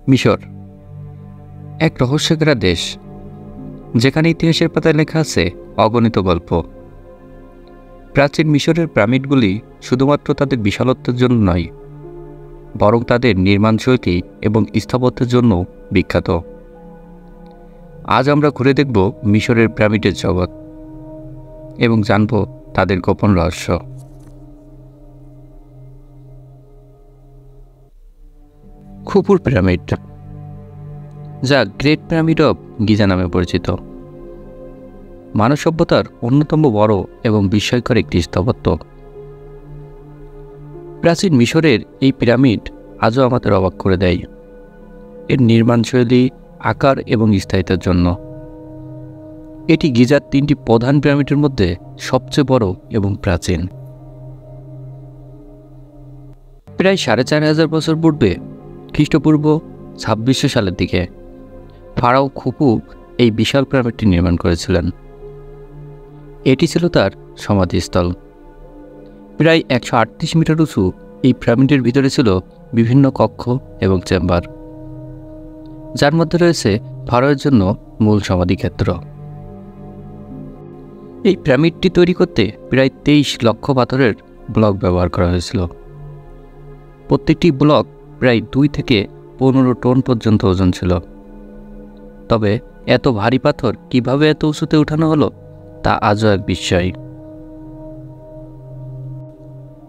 মিশর এক রহস্যঘেরা দেশ, যেখানে ইতিহাসের পাতায় লেখা আছে অগণিত গল্প। প্রাচীন মিশরের পিরামিডগুলি শুধুমাত্র তাদের বিশালত্বের জন্য নয়, বরং তাদের নির্মাণশৈলী এবং স্থাপত্যের জন্য বিখ্যাত। আজ আমরা ঘুরে দেখব মিশরের পিরামিডের জগৎ এবং জানব তাদের গোপন রহস্য। খুফুর পিরামিড, যা গ্রেট পিরামিড অব গিজা নামে পরিচিত, মানব সভ্যতার অন্যতম বড় এবং বিস্ময়কর একটি স্থাপত্য। প্রাচীন মিশরের এই পিরামিড আজও আমাদের অবাক করে দেয় এর নির্মাণশৈলী, আকার এবং স্থায়িত্বের জন্য। এটি গিজার 3টি প্রধান পিরামিডের মধ্যে সবচেয়ে বড় এবং প্রাচীন। প্রায় 4500 বছর পূর্বে, খ্রিস্টপূর্ব 2600 সালের দিকে ফারাও খুফু এই বিশাল পিরামিডটি নির্মাণ করেছিলেন। এটি ছিল তার সমাধিস্থল। প্রায় 138 মিটার উঁচু এই পিরামিডের ভিতরে ছিল বিভিন্ন কক্ষ এবং চেম্বার, যার মধ্যে রয়েছে ফারাওয়ের জন্য মূল সমাধিক্ষেত্র। এই পিরামিডটি তৈরি করতে প্রায় 23 লক্ষ পাথরের ব্লক ব্যবহার করা হয়েছিল। প্রত্যেকটি ব্লক প্রায় 2 থেকে 15 টন পর্যন্ত ওজন ছিল। তবে এত ভারী পাথর কিভাবে এত উঁচুতে উঠানো হলো তা আজও এক বিস্ময়।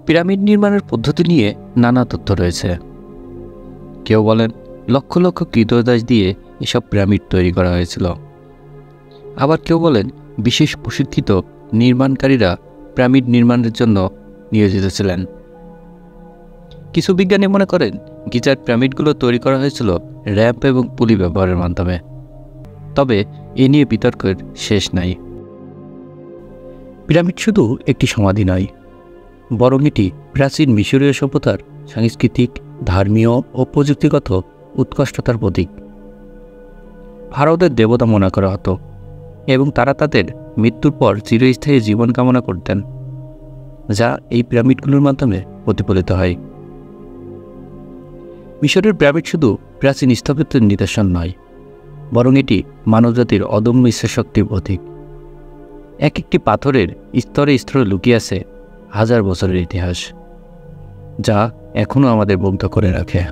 পিরামিড নির্মাণের পদ্ধতি নিয়ে নানা তথ্য রয়েছে। কেউ বলেন লক্ষ লক্ষ কৃতদাস দিয়ে এসব পিরামিড তৈরি করা হয়েছিল। আবার কেউ বলেন বিশেষ প্রশিক্ষিত নির্মাণকারীরা পিরামিড নির্মাণের জন্য নিয়োজিত ছিলেন। কিছু বিজ্ঞানী মনে করেন গিজার পিরামিডগুলো তৈরি করা হয়েছিল র্যাম্প এবং পুলি ব্যবহারের মাধ্যমে। তবে এ নিয়ে বিতর্কের শেষ নাই। পিরামিড শুধু একটি সমাধি নয়, বরং এটি প্রাচীন মিশরীয় সভ্যতার সাংস্কৃতিক, ধর্মীয় ও প্রযুক্তিগত উৎকর্ষতার প্রতীক। ফারাওদের দেবতা মনে করা হতো এবং তারা তাদের মৃত্যুর পর চিরস্থায়ী জীবন কামনা করতেন, যা এই পিরামিডগুলোর মাধ্যমে প্রতিফলিত হয়। মিশরের পিরামিড শুধু প্রাচীন স্থাপত্যের নিদর্শন নয়, বরং এটি মানবজাতির অদম্য ইচ্ছাশক্তির প্রতীক। এক একটি পাথরের স্তরে স্তরে লুকিয়ে আছে হাজার বছরের ইতিহাস, যা এখনও আমাদের মুগ্ধ করে রাখে।